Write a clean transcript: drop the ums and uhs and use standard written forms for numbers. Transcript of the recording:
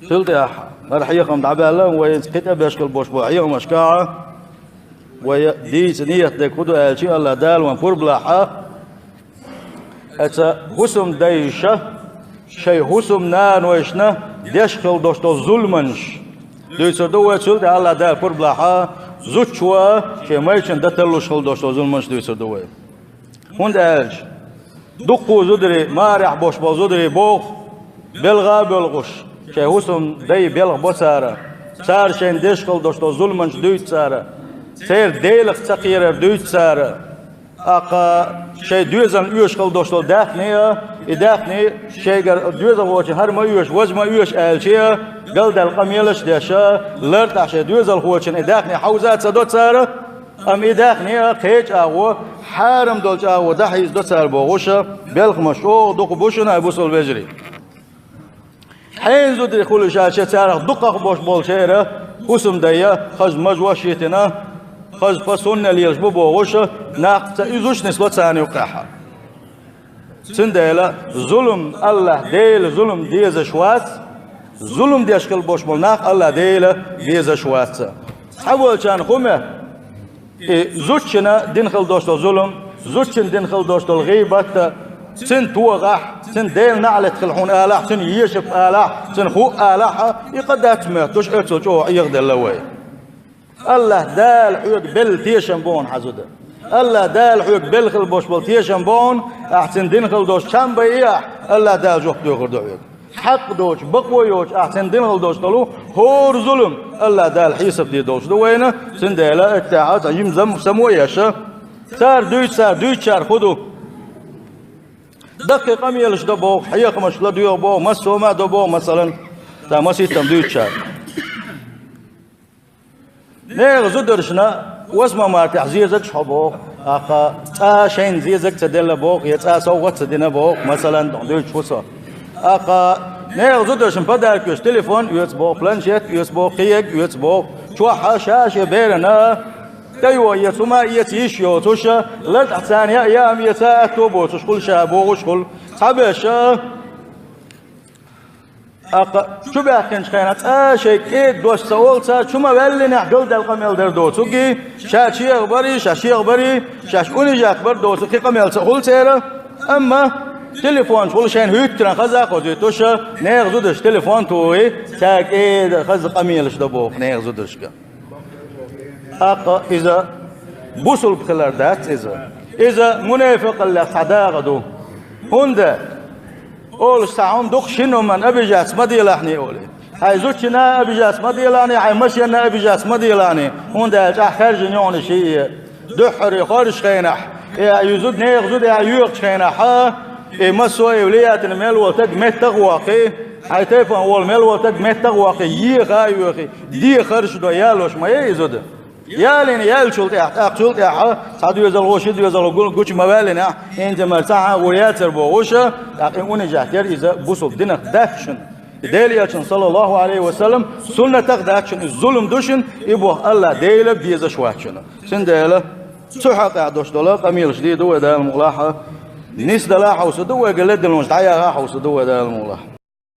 سلت يا مرحية دعبالا وين كتاب يشكل بوش بوحية مشكاعة ودي سنية تكودو ألشي الله دال وانفور بلاحة أتا حسم دايشة شيء حسم نان ويشنا يشكل دوشتو ظلمنش دوشتو دوه سلت الله دال فور بلاحة زوجوا شيء ما يشن دتلو شكل دوشتو ظلمنش دوشتو دوه هند ألش دقو زدري مارح بوش بوزدري بوخ بلغا بلغش شيء حسم داي بلغ بوسارة صار شين دشكل دوشتو ظلمنش دويت سارة سير ديلخ تقير دويت سارة أقا شيء دوزن يوش خل دوشتو داخنية إداخني شيء دوزن وش هر ما يوش وز ما يوش ألشية قل دل قميلش داشا لرتع شيء دوزن خوشن إداخني حوزات سدوت سارة أم إداخني خيج أو حارم دولش أو دحيز دوت سار بوغوشة بلخ مشو دوق بوشنا أبوسول بجري حين زود يقول شاشة سارة دقق بوش بول شيرة قسم دايا خز مجوشيتنا خز فصلنا ليش بوغوشة ناقص إيزوش نسبة ثاني وقاحة سنديلا ظلم الله ديل ظلم ديز شوات ظلم ديشكل بوش بول ناق الله ديل ديز شوات أول كان خمه زوجنا دين خل دوشتو ظلم زوجنا دين خل دوشتو الغيبة سن توغح سن ديل نعلت خلحون آلاح سن يشف آلاح سن خو آلاح يقدات ما توش ارتو جو يغدر لوي الله دال حيوك بل تيشن بون حزوده الله دال حيوك بل خل بوش بل تيشن بون احسن دين خل دوش كم بيح الله دال جوح دوغر دوغر حق دوش بقوى يوش احسن دين خل دوش طلو هور ظلم الله دال حيسب دي دوش دوينه سن ديلا اتعاد عجيم زم سمويشة سار دويت شار خدو دقيقة ميلش دبو حياق مش لديو بو مسو ما دبو مثلا تا مسيتم دويت شار نيغ زدرشنا واسمه ما تعزيزك شحبو اقا شين زيزك تدل بوق يتا سوغت تدنا بوق مثلا دويت شوسا اقا نيغ زدرشن بداركوش تليفون يوتسبو بلانشيت يوتسبو قيق يوتسبو شوحة شاشة بيرنا تيوا يسمى يتيشيو توشا لرت حسان يا ايام يساتو بوتش كل شابو كل حبشا اق شو باكنش خيانات شيء كيد دوش سوالتا شو ما بالي نحقل دل قميل در دوتوكي شاشي اخباري شاشي اخباري شاش اوني اخبار دوتوكي قميل سهول سيرا اما تليفون كل شيء هيترا خزاق وزيتوشا نيغزودش تليفون توي تاك ايه خز قميلش دبوخ نيغزودش اق اذا بوصل بخلار دات اذا منافق اللي حداغدو هندا اول ساعون دوق شنو من ابي جاس ما ديلاني اولي هاي زوجنا ابي جاس ما ديلاني هاي مشينا ابي جاس ما ديلاني هندا جا خارج نيون شيء دحري خارج خينح يا يزود نيغزود يا يوق خينح مسوي وليات المال وتد متغواقي هاي تيفون اول مال وتد متغواقي يغايو اخي دي خرج دو يالوش ما يزود يالين يال شلت احتاق شلت اح صادو يزل غوشد يزل غول غوش مبالنا انت مرتاح ورياتر بوغوشه اون جاهتر اذا بوصل دينك داكشن ديلياتن صلى الله عليه وسلم سنه تقداكشن الظلم دوشن يبو الله ديل بيز شواتشن سن ديل صحه قاعدوش دولا قميل جديد ودال الملاحه نيس دلاحه وسدو قلد المستعيا راح وسدو دال الملاحه